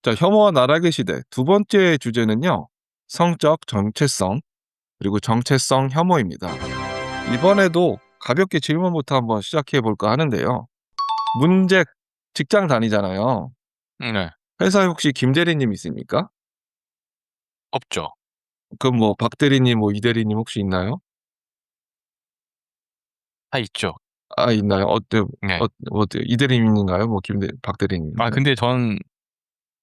자, 혐오와 나락의 시대 두 번째 주제는요. 성적 정체성 그리고 정체성 혐오입니다. 이번에도 가볍게 질문부터 한번 시작해 볼까 하는데요. 문제 직장 다니잖아요. 네. 회사에 혹시 김 대리님 있습니까? 없죠. 그럼 뭐 박 대리님, 뭐 이 대리님 혹시 있나요? 다 있죠. 아, 있나요? 어때요? 네. 어때요? 이 대리님인가요? 뭐 박 대리님. 근데 전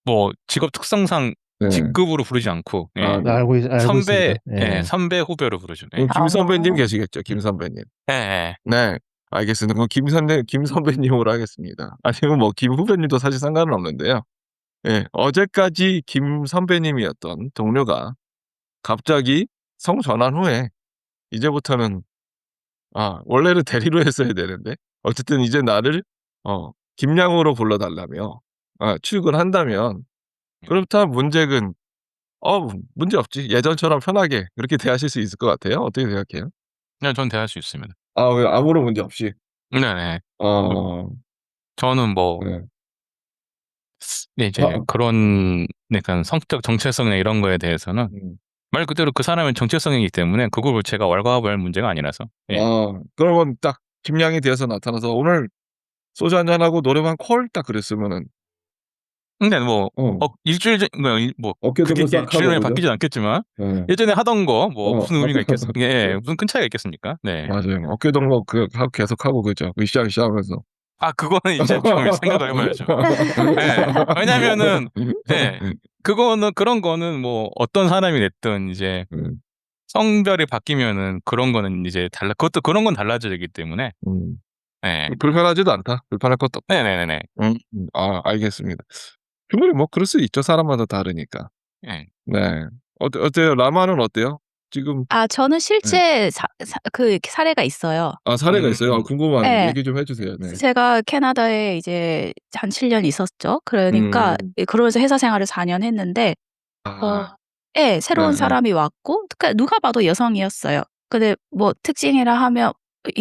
뭐 직업 특성상 네. 직급으로 부르지 않고 아, 네. 알고 선배, 있습니다. 선배 후배로 부르죠. 네. 그럼 김 선배님 아. 계시겠죠? 김 선배님. 네. 네. 알겠습니다. 그럼 김 선배님으로 하겠습니다. 아니면 뭐 김 후배님도 사실 상관은 없는데요. 예. 어제까지 김 선배님이었던 동료가 갑자기 성전환 후에 이제부터는 원래는 대리로 했어야 되는데 어쨌든 이제 나를 김양으로 불러 달라며 출근한다면 그렇다면 문제는 문제 없지. 예전처럼 편하게 그렇게 대하실 수 있을 것 같아요. 어떻게 생각해요? 네, 전 대할 수 있습니다. 왜 아무런 문제 없이? 네네. 어. 저는 뭐 네. 이제 그런 약간 성적 정체성이나 이런 거에 대해서는 말 그대로 그 사람의 정체성이기 때문에 그걸 제가 왈가왈부할 문제가 아니라서. 예. 그러면 딱 김양이 되어서 나타나서 오늘 소주 한잔 하고 노래방 콜 딱 그랬으면은 근데 뭐 일주일 전 어깨 그게 동무 싹 일주일 만에 하고 그죠? 바뀌진 않겠지만 예. 예전에 하던 거 뭐 무슨 의미가 있겠어? 네. 무슨 큰 차이가 있겠습니까? 네. 맞아요. 어깨 동무 하고 계속하고 그죠? 으쌰으쌰 하면서. 그거는 이제 좀 생각을 해 봐야죠. 예. 왜냐면은 그거는 그런 거는 뭐 어떤 사람이 됐든 이제 성별이 바뀌면은 그런 거는 이제 그것도 그런 건 달라지기 때문에. 예. 불편하지도 않다. 불편할 것도 없다. 네네네네. 알겠습니다. 충분히 뭐 그럴 수 있죠. 사람마다 다르니까. 예. 네. 어때요? 라마는 어때요? 지금 저는 실제 그 사례가 있어요. 사례가 있어요? 궁금하네요. 네. 얘기 좀 해 주세요. 네. 제가 캐나다에 이제 한 7년 있었죠. 그러니까 그러면서 회사 생활을 4년 했는데 새로운 네. 사람이 왔고 그러니까 누가 봐도 여성이었어요. 근데 뭐 특징이라 하면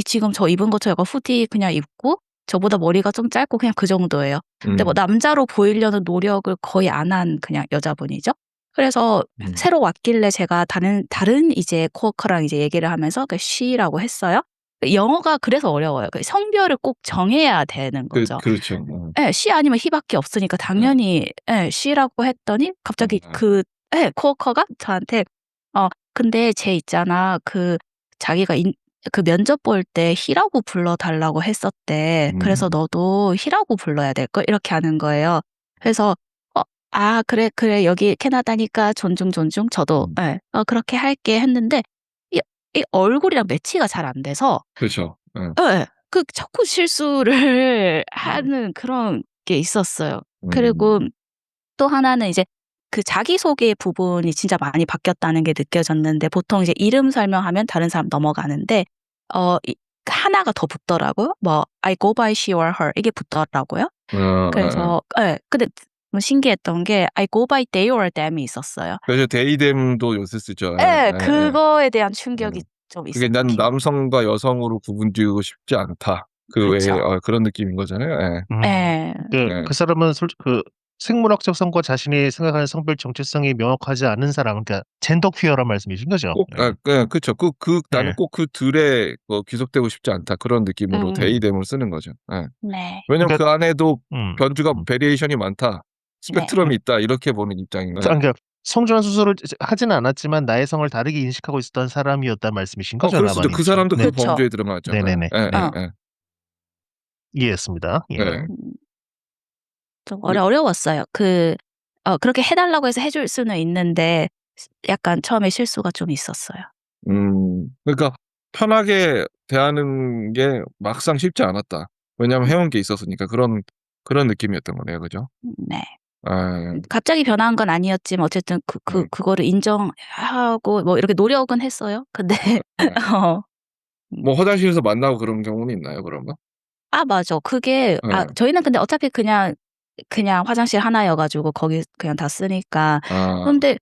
지금 저 입은 것처럼 약간 후디 그냥 입고 저보다 머리가 좀 짧고 그냥 그 정도예요. 근데 뭐 남자로 보이려는 노력을 거의 안 한 그냥 여자분이죠. 그래서 새로 왔길래 제가 다른 이제 코워커랑 이제 얘기를 하면서 she라고 했어요. 영어가 그래서 어려워요. 성별을 꼭 정해야 되는 거죠. 그렇죠. she 아니면 he밖에 없으니까 당연히 she라고 했더니 갑자기 코워커가 저한테 근데 쟤 있잖아. 자기가 그 면접 볼 때 he라고 불러 달라고 했었대. 그래서 너도 he라고 불러야 될걸 이렇게 하는 거예요. 그래서 그래 여기 캐나다니까 존중 저도 그렇게 할게 했는데 이 얼굴이랑 매치가 잘 안 돼서 그렇죠. 자꾸 실수를 하는 그런 게 있었어요. 그리고 또 하나는 이제 그 자기소개 부분이 진짜 많이 바뀌었다는 게 느껴졌는데 보통 이제 이름 설명하면 다른 사람 넘어가는데 하나가 더 붙더라고요. 뭐 I go by she or her 이게 붙더라고요. 그래서 근데 신기했던 게 I go by they or them이 있었어요. 그래서 they them도 요새 쓰죠. 그거에 대한 충격이 좀 그게 있었어요. 난 남성과 여성으로 구분지고 싶지 않다. 그 외에 그쵸. 그런 느낌인 거잖아요. 그 사람은 생물학적 성과 자신이 생각하는 성별 정체성이 명확하지 않은 사람, 그러니까 젠더 퀴어란 말씀이신 거죠? 그렇죠. 나는 꼭 그 들에 귀속되고 싶지 않다. 그런 느낌으로 they them을 쓰는 거죠. 네. 왜냐면 그 안에도 변주가 베리에이션이 많다. 스펙트럼이 있다. 이렇게 보는 입장인 거예요. 그러니까 성전환 수술을 하지는 않았지만 나의 성을 다르게 인식하고 있었던 사람이었다는 말씀이신 거죠? 그럴 수도. 그 사람도 그 범주에 들어가죠. 네네네. 이해했습니다. 좀 어려웠어요. 그렇게 해달라고 해서 해줄 수는 있는데 약간 처음에 실수가 좀 있었어요. 그러니까 편하게 대하는 게 막상 쉽지 않았다. 왜냐하면 해온 게 있었으니까 그런 느낌이었던 거네요, 그죠? 네. 갑자기 변한 건 아니었지만 어쨌든 그거를 인정하고 뭐 이렇게 노력은 했어요. 근데 뭐 화장실에서 만나고 그런 경우는 있나요, 그러면? 맞아. 그게 저희는 근데 어차피 그냥 화장실 하나여가지고 거기 그냥 다 쓰니까. 근데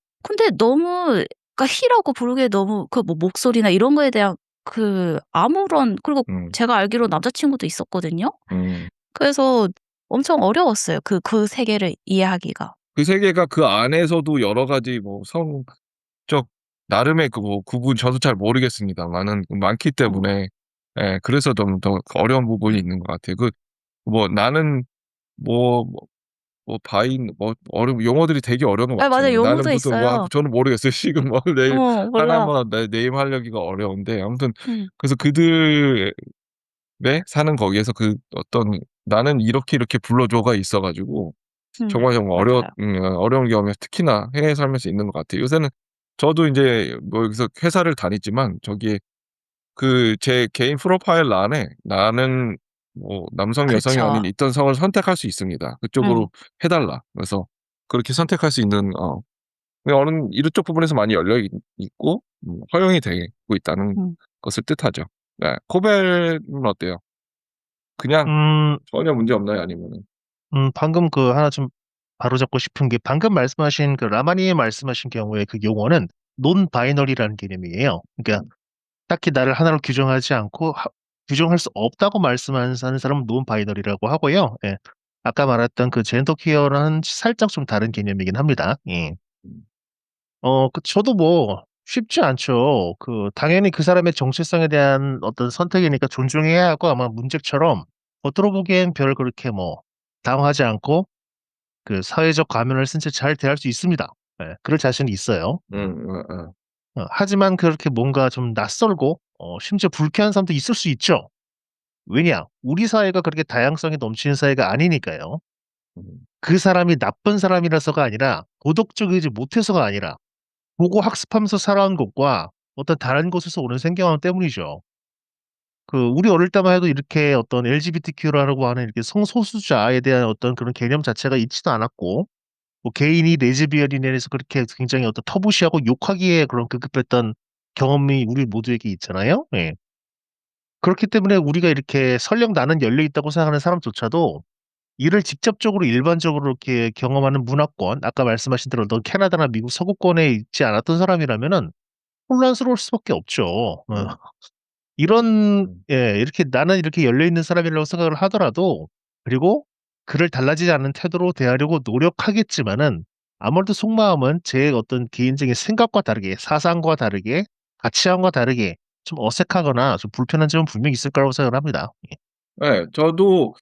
너무 그러니까 he라고 부르기에 너무 뭐 목소리나 이런 거에 대한 그리고 제가 알기로 남자친구도 있었거든요. 그래서 엄청 어려웠어요. 그 세계를 이해하기가. 그 세계가 그 안에서도 여러 가지 뭐 성적 나름의 그 뭐 구분 저도 잘 모르겠습니다만은 많기 때문에 예 그래서 좀 더 어려운 부분이 있는 것 같아요. 그 뭐 나는 바인 어려운 용어들이 되게 어려운 것 아, 맞아요. 같아요. 나는 용어도 무슨 있어요. 저는 모르겠어요. 지금 내일 몰라. 하나하나 네임 하려기가 어려운데 아무튼 음. 그래서 그들의 사는 거기에서 그 어떤 나는 이렇게 불러줘가 있어 가지고 정말 맞아요. 어려운 경험이 특히나 해외에 살면서 있는 것 같아요. 요새는 저도 인제 뭐 여기서 회사를 다니지만 저기에 그 제 개인 프로파일 안에 나는 뭐 남성, 여성이 그렇죠. 아닌 있던 성을 선택할 수 있습니다. 그쪽으로 해 달라. 그래서 그렇게 선택할 수 있는 어느 이쪽 부분에서 많이 열려 있고 허용이 되고 있다는 음. 것을 뜻하죠. 네. 코벨은 어때요? 그냥 음, 전혀 문제 없나요? 아니면은 방금 그 하나 좀 바로잡고 싶은 게 방금 말씀하신 그 라마니에 말씀하신 경우에 그 용어는 논 바이너리라는 개념이에요. 그러니까 딱히 나를 하나로 규정하지 않고 규정할 수 없다고 말씀하는 사람은 논 바이너리라고 하고요. 예. 아까 말했던 그 젠더 퀴어는 살짝 좀 다른 개념이긴 합니다. 예. 저도 뭐 쉽지 않죠. 당연히 그 사람의 정체성에 대한 어떤 선택이니까 존중해야 하고 아마 문제처럼 겉으로 보기엔 별 그렇게 뭐 당황하지 않고 그 사회적 가면을 쓴 채 잘 대할 수 있습니다. 예. 그럴 자신이 있어요. 하지만 그렇게 뭔가 좀 낯설고 심지어 불쾌한 사람도 있을 수 있죠. 왜냐? 우리 사회가 그렇게 다양성이 넘치는 사회가 아니니까요. 음. 그 사람이 나쁜 사람이라서가 아니라 도덕적이지 못해서가 아니라 보고 학습하면서 살아온 것과 어떤 다른 곳에서 오는 생경함 때문이죠. 우리 어릴 때만 해도 이렇게 어떤 LGBTQ라고 하는 이렇게 성소수자에 대한 어떤 그런 개념 자체가 있지도 않았고 뭐 개인이 레즈비언에 대해서 그렇게 굉장히 어떤 터부시하고 욕하기에 그런 급급했던 경험이 우리 모두에게 있잖아요. 예. 그렇기 때문에 우리가 이렇게 설령 나는 열려 있다고 생각하는 사람조차도 이를 직접적으로 일반적으로 이렇게 경험하는 문화권, 아까 말씀하신 대로 너 캐나다나 미국 서구권에 있지 않았던 사람이라면은 혼란스러울 수밖에 없죠. 이렇게 나는 이렇게 열려 있는 사람이라고 생각을 하더라도 그리고 그를 달라지지 않는 태도로 대하려고 노력하겠지만은 아무래도 속마음은 제 어떤 개인적인 생각과 다르게 사상과 다르게 가치관과 다르게 좀 어색하거나 좀 불편한 점은 분명히 있을 거라고 생각을 합니다. 예. 네. 저도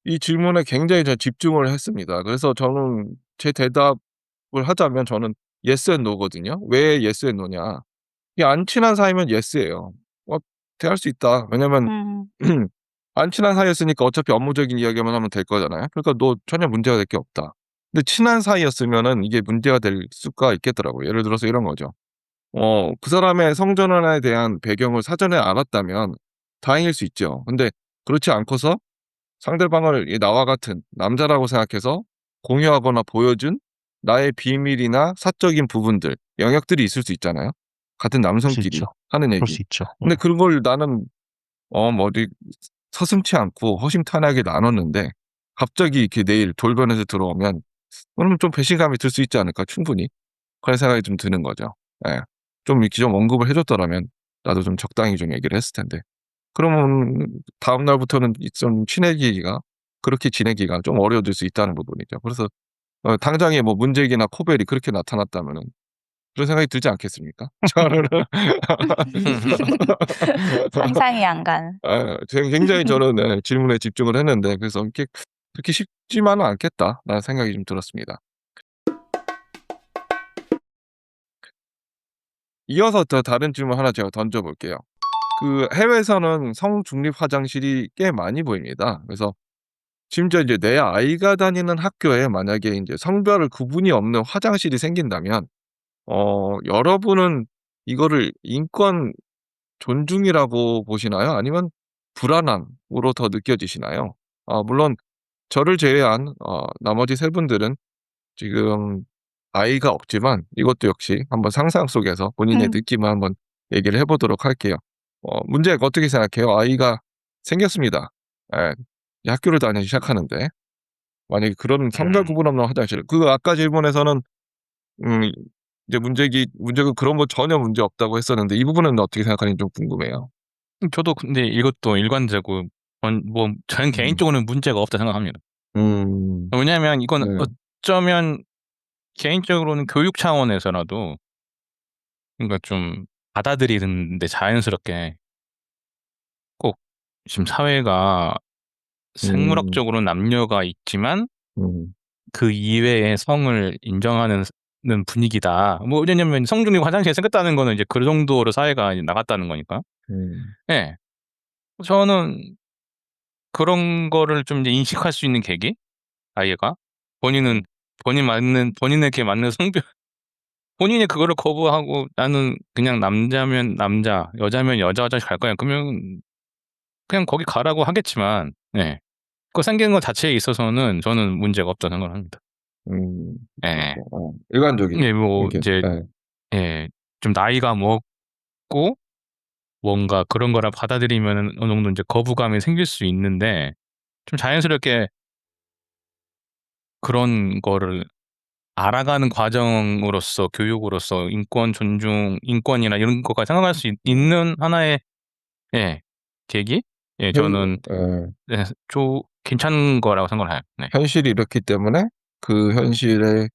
이 질문에 굉장히 집중을 했습니다. 그래서 저는 제 대답을 하자면 저는 yes and no거든요. 왜 yes and no냐. 이게 안 친한 사이면 yes예요. 대할 수 있다. 왜냐면 음. 안 친한 사이였으니까 어차피 업무적인 이야기만 하면 될 거잖아요. 그러니까 너 전혀 문제가 될 게 없다. 근데 친한 사이였으면은 이게 문제가 될 수가 있겠더라고요. 예를 들어서 이런 거죠. 그 사람의 성전환에 대한 배경을 사전에 알았다면 다행일 수 있죠. 근데 그렇지 않고서 상대방을 나와 같은 남자라고 생각해서 공유하거나 보여준 나의 비밀이나 사적인 부분들, 영역들이 있을 수 있잖아요. 같은 그럴 수 남성끼리 있죠. 하는 그럴 얘기. 수 있죠. 근데 그걸 나는 어디 서슴지 않고 허심탄회하게 나눴는데 갑자기 이렇게 내일 돌변해서 들어오면 그러면 좀 배신감이 들 수 있지 않을까 충분히. 그런 생각이 좀 드는 거죠. 예. 좀 이렇게 좀 언급을 해 줬더라면 나도 좀 적당히 좀 얘기를 했을 텐데. 그러면 다음 날부터는 좀 친해지기가 그렇게 지내기가 좀 어려워질 수 있다는 부분이죠. 그래서 당장에 뭐 문재기나 코벨이 그렇게 나타났다면은 그런 생각이 들지 않겠습니까? 저는 상상이 안 가는. 굉장히 저는 질문에 집중을 했는데 그래서 이렇게 그렇게 쉽지만은 않겠다라는 생각이 좀 들었습니다. 이어서 더 다른 질문 하나 제가 던져 볼게요. 해외에서는 성중립 화장실이 꽤 많이 보입니다. 그래서 심지어 이제 내 아이가 다니는 학교에 만약에 인제 성별 구분이 없는 화장실이 생긴다면 여러분은 이거를 인권 존중이라고 보시나요? 아니면 불안함으로 더 느껴지시나요? 물론 저를 제외한 나머지 세 분들은 지금 아이가 없지만 이것도 역시 한번 상상 속에서 본인의 느낌을 한번 얘기를 해 보도록 할게요. 문제 어떻게 생각해요? 아이가 생겼습니다. 예. 이제 학교를 다니기 시작하는데 만약에 그런 성별 구분 없는 화장실 아까 질문에서는 음 이제 문제가 그런 거 전혀 문제 없다고 했었는데 이 부분은 어떻게 생각하는지 좀 궁금해요. 저도 근데 이것도 일관되고 저는 개인적으로는 문제가 없다 생각합니다. 음. 왜냐하면 이건 네. 어쩌면 개인적으로는 교육 차원에서라도 그러니까 좀 받아들이는데 자연스럽게 꼭 지금 사회가 생물학적으로 남녀가 있지만 그 이외의 성을 인정하는 분위기다. 뭐 왜냐면 성중립 화장실이 생겼다는 거는 이제 그 정도로 사회가 나갔다는 거니까. 예. 저는 그런 거를 좀 이제 인식할 수 있는 계기? 아이가 본인에게 맞는 성별 본인이 그거를 거부하고 나는 그냥 남자면 남자, 여자면 여자 화장실 갈 거야. 그러면 그냥 거기 가라고 하겠지만, 예. 그거 생기는 것 자체에 있어서는 저는 문제가 없다고 생각을 합니다. 예. 일관적인. 예, 뭐 이렇게, 이제 예, 좀 나이가 먹고 뭔가 그런 거를 받아들이면 어느 정도 이제 거부감이 생길 수 있는데 좀 자연스럽게 그런 거를 알아가는 과정으로서 교육으로서 인권 존중, 인권이나 이런 것까지 생각할 수 있는 하나의 예, 계기? 예, 저는 네, 괜찮은 거라고 생각을 해요. 네. 현실이 이렇기 때문에 그 현실을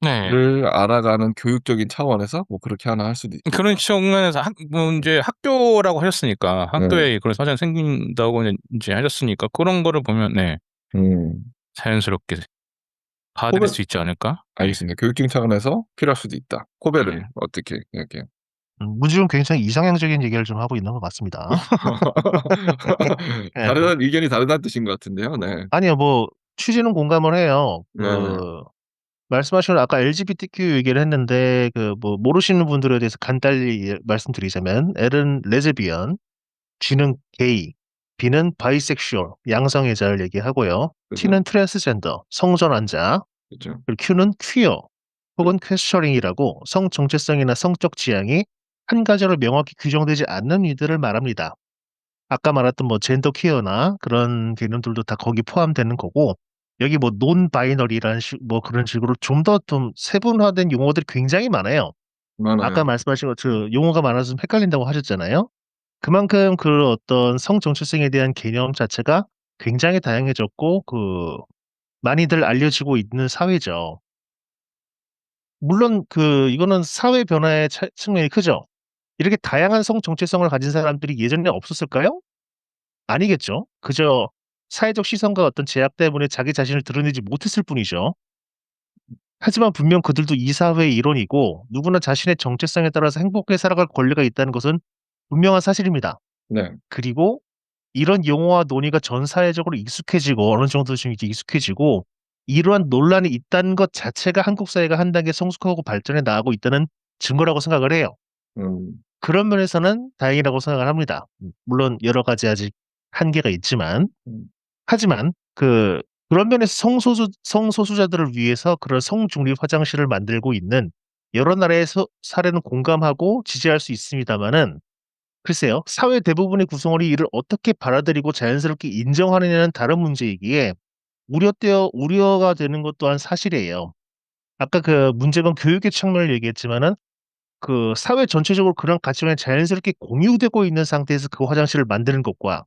네. 알아가는 교육적인 차원에서 뭐 그렇게 하나 할 수도 있죠. 그런 측면에서 뭐 이제 학교라고 하셨으니까 학교에 그런 사정이 생긴다고 이제 하셨으니까 그런 거를 보면 네, 자연스럽게 받아들일 수 있지 않을까? 알겠습니다. 교육적인 차원에서 필요할 수도 있다. 코벨은 어떻게 생각해요? 문지금 굉장히 이상향적인 얘기를 좀 하고 있는 것 같습니다. 네. 다른 의견이 다르다는 뜻인 것 같은데요. 네. 아니요, 뭐 취지는 공감을 해요. 네네. 말씀하신 아까 LGBTQ 얘기를 했는데 그 뭐 모르시는 분들에 대해서 간단히 말씀드리자면 L은 레즈비언, G는 게이, B는 바이섹슈얼, 양성애자를 얘기하고요. 그죠. T는 트랜스젠더, 성전환자, 그렇죠. 그리고 Q는 퀴어 혹은 퀘스처링이라고 성 정체성이나 성적 지향이 한 가지로 명확히 규정되지 않는 이들을 말합니다. 아까 말했던 뭐 젠더 퀴어나 그런 개념들도 다 거기 포함되는 거고 여기 뭐 논 바이너리라는 뭐 그런 식으로 좀 세분화된 용어들이 굉장히 많아요. 많아요. 아까 말씀하신 것처럼 용어가 많아서 좀 헷갈린다고 하셨잖아요. 그만큼 그 어떤 성 정체성에 대한 개념 자체가 굉장히 다양해졌고 많이들 알려지고 있는 사회죠. 물론 이거는 사회 변화의 측면이 크죠. 이렇게 다양한 성 정체성을 가진 사람들이 예전에 없었을까요? 아니겠죠. 그저 사회적 시선과 어떤 제약 때문에 자기 자신을 드러내지 못했을 뿐이죠. 하지만 분명 그들도 이 사회의 일원이고 누구나 자신의 정체성에 따라서 행복하게 살아갈 권리가 있다는 것은 분명한 사실입니다. 네. 그리고 이런 용어와 논의가 전 사회적으로 익숙해지고 어느 정도 좀 이제 익숙해지고 이러한 논란이 있다는 것 자체가 한국 사회가 한 단계 성숙하고 발전해 나가고 있다는 증거라고 생각을 해요. 그런 면에서는 다행이라고 생각을 합니다. 물론 여러 가지 아직 한계가 있지만 하지만 그런 면에서 성소수자들을 위해서 그런 성중립 화장실을 만들고 있는 여러 나라의 사례는 공감하고 지지할 수 있습니다마는 글쎄요. 사회 대부분의 구성원이 이를 어떻게 받아들이고 자연스럽게 인정하느냐는 다른 문제이기에 우려가 되는 것 또한 사실이에요. 아까 문제건 교육의 측면을 얘기했지만은 사회 전체적으로 그런 가치관이 자연스럽게 공유되고 있는 상태에서 그 화장실을 만드는 것과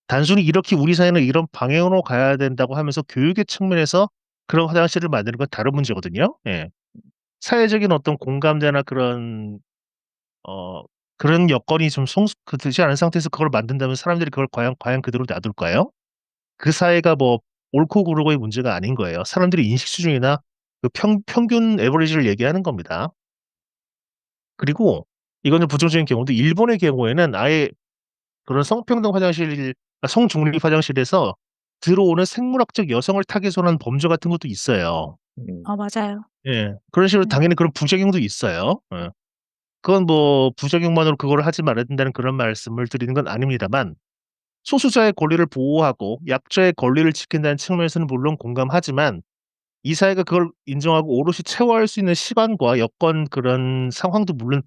단순히 이렇게 우리 사회는 이런 방향으로 가야 된다고 하면서 교육의 측면에서 그런 화장실을 만드는 건 다른 문제거든요. 예. 사회적인 어떤 공감대나 그런 여건이 좀 되지 않은 상태에서 그걸 만든다면 사람들이 그걸 과연 그대로 놔둘까요? 그 사회가 뭐 옳고 그르고의 문제가 아닌 거예요. 사람들의 인식 수준이나 평균 에버리지를 얘기하는 겁니다. 그리고 이거는 부정적인 경우도 일본의 경우에는 아예 그런 성중립 화장실에서 들어오는 생물학적 여성을 타겟으로 한 범죄 같은 것도 있어요. 맞아요. 예. 그런 식으로 네. 당연히 그런 부작용도 있어요. 예. 그건 뭐 부작용만으로 그거를 하지 말아야 된다는 그런 말씀을 드리는 건 아닙니다만 소수자의 권리를 보호하고 약자의 권리를 지킨다는 측면에서는 물론 공감하지만 이 사회가 그걸 인정하고 오롯이 체화할 수 있는 시간과 여건 그런 상황도 물론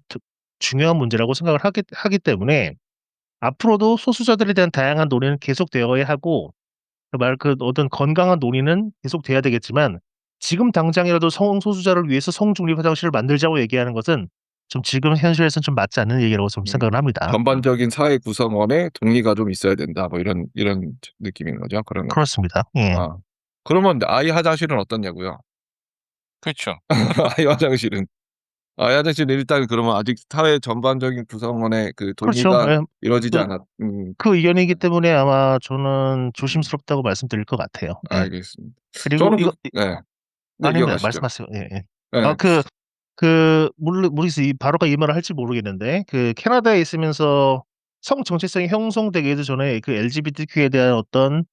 중요한 문제라고 생각을 하기 때문에 앞으로도 소수자들에 대한 다양한 논의는 계속되어야 하고 어떤 건강한 논의는 계속돼야 되겠지만 지금 당장이라도 성소수자를 위해서 성중립 화장실을 만들자고 얘기하는 것은 좀 지금 현실에서는 좀 맞지 않는 얘기라고 좀 생각을 합니다. 전반적인 사회 구성원의 동의가 좀 있어야 된다. 뭐 이런 느낌인 거죠. 그런 거. 그렇습니다. 예. 그러면 아이 화장실은 어떻냐고요? 그렇죠. 아이 화장실은. 아이 화장실은 일단 그러면 아직 사회 전반적인 구성원의 그 그렇죠. 동의가 예. 이루어지지 그 않았. 그 의견이기 때문에 아마 저는 조심스럽다고 말씀드릴 것 같아요. 예. 알겠습니다. 그리고 저는 이거 네. 네, 아닙니다. 이어가시죠. 말씀하세요. 예, 예. 네. 모르겠어요. 바로가 이 말을 할지 모르겠는데, 캐나다에 있으면서 성 정체성이 형성되기도 전에 그 LGBTQ에 대한 어떤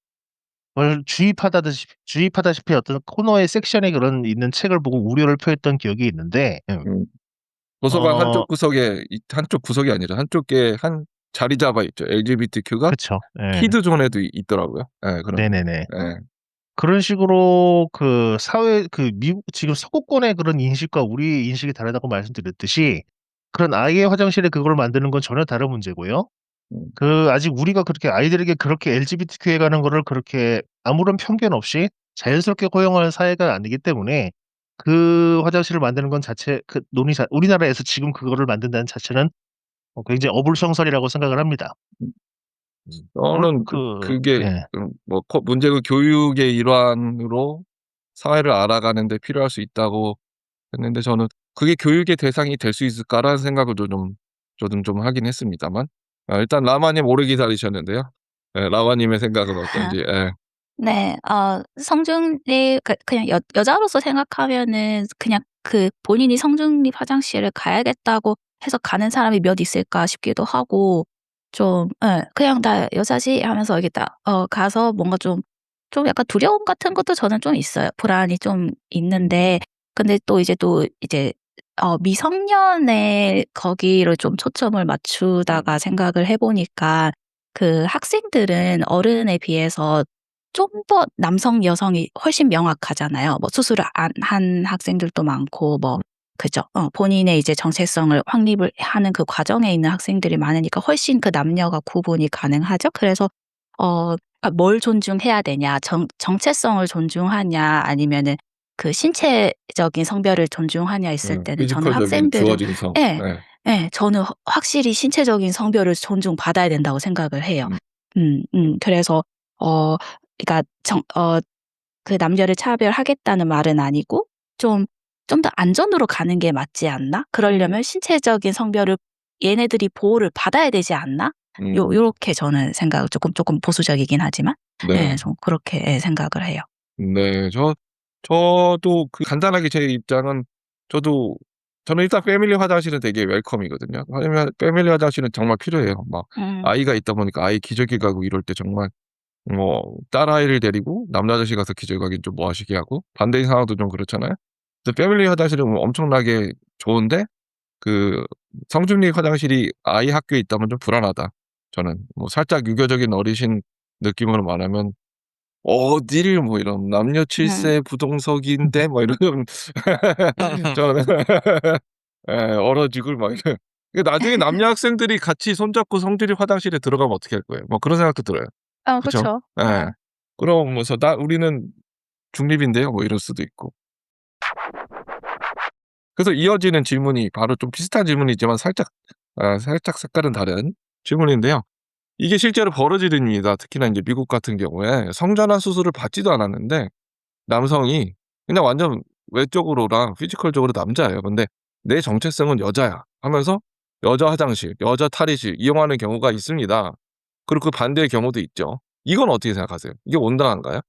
걸 주입하다시피 어떤 코너의 섹션에 그런 있는 책을 보고 우려를 표했던 기억이 있는데, 도서관 어, 한쪽 구석에 한쪽 구석이 아니라 한쪽에 한 자리 잡아 있죠. LGBTQ가 그쵸. 예. 키드 존에도 있더라고요. 네, 그런. 네네네. 네. 그런 식으로 미국, 지금 서구권의 그런 인식과 우리 인식이 다르다고 말씀드렸듯이, 그런 아이의 화장실에 그걸 만드는 건 전혀 다른 문제고요. 아직 우리가 그렇게 아이들에게 그렇게 LGBTQ에 가는 거를 그렇게 아무런 편견 없이 자연스럽게 허용하는 사회가 아니기 때문에 그 화장실을 만드는 건 우리나라에서 지금 그거를 만든다는 자체는 굉장히 어불성설이라고 생각을 합니다. 저는 그게 예. 문제가 교육의 일환으로 사회를 알아가는 데 필요할 수 있다고 했는데 저는 그게 교육의 대상이 될 수 있을까라는 생각을 저는 좀 하긴 했습니다만 일단 라마님 오래 기다리셨는데요. 예, 라마님의 생각은 어떤지. 예. 네. 성중립 그냥 여자로서 생각하면은 그냥 본인이 성중립 화장실을 가야겠다고 해서 가는 사람이 몇 있을까 싶기도 하고 좀 그냥 '나 여자지.' 하면서 이렇게 딱 가서 뭔가 좀 약간 두려움 같은 것도 저는 좀 있어요. 불안이 좀 있는데 근데 또 이제 미성년의 거기로 좀 초점을 맞추다가 생각을 해 보니까 그 학생들은 어른에 비해서 좀 더 남성, 여성이 훨씬 명확하잖아요. 뭐 수술을 안 한 학생들도 많고 그죠. 본인의 이제 정체성을 확립을 하는 그 과정에 있는 학생들이 많으니까 훨씬 그 남녀가 구분이 가능하죠. 그래서 뭘 존중해야 되냐, 정체성을 존중하냐 아니면은 그 신체적인 성별을 존중하냐 있을 때는 저는 피지컬적인 학생들은 주어진 성. 예. 네. 예. 저는 확실히 신체적인 성별을 존중받아야 된다고 생각을 해요. 그래서 그러니까 그 남녀를 차별하겠다는 말은 아니고 좀 더 안전으로 가는 게 맞지 않나? 그러려면 신체적인 성별을 얘네들이 보호를 받아야 되지 않나? 요렇게 저는 생각 조금 보수적이긴 하지만 네. 예, 좀 그렇게 생각을 해요. 네. 저도 간단하게 제 입장은 저는 일단 패밀리 화장실은 되게 웰컴이거든요. 왜냐면 패밀리 화장실은 정말 필요해요. 막 아이가 있다 보니까 아이 기저귀 가고 이럴 때 정말 딸아이를 데리고 남자아저씨 가서 기저귀 가긴 좀 뭐 하시게 하고 반대인 상황도 좀 그렇잖아요. 그래서 패밀리 화장실은 엄청나게 좋은데 성중립 화장실이 아이 학교에 있다면 좀 불안하다. 저는 살짝 유교적인 어르신 느낌으로 말하면 어딜 이런 남녀 7세 부동석인데 이런 저는 예, 얼어지고 이런. 나중에 남녀 학생들이 같이 손잡고 성중립 화장실에 들어가면 어떻게 할 거예요? 그런 생각도 들어요. 그쵸? 그쵸. 예. 그럼 우리는 중립인데요. 이럴 수도 있고. 그래서 이어지는 질문이 바로 좀 비슷한 질문이지만 살짝 색깔은 다른 질문인데요. 이게 실제로 벌어지는 일입니다. 특히나 이제 미국 같은 경우에 성전환 수술을 받지도 않았는데 남성이 그냥 완전 외적으로랑 피지컬적으로 남자예요. 근데 내 정체성은 여자야 하면서 여자 화장실, 여자 탈의실 이용하는 경우가 있습니다. 그리고 그 반대의 경우도 있죠. 이건 어떻게 생각하세요? 이게 온당한가요?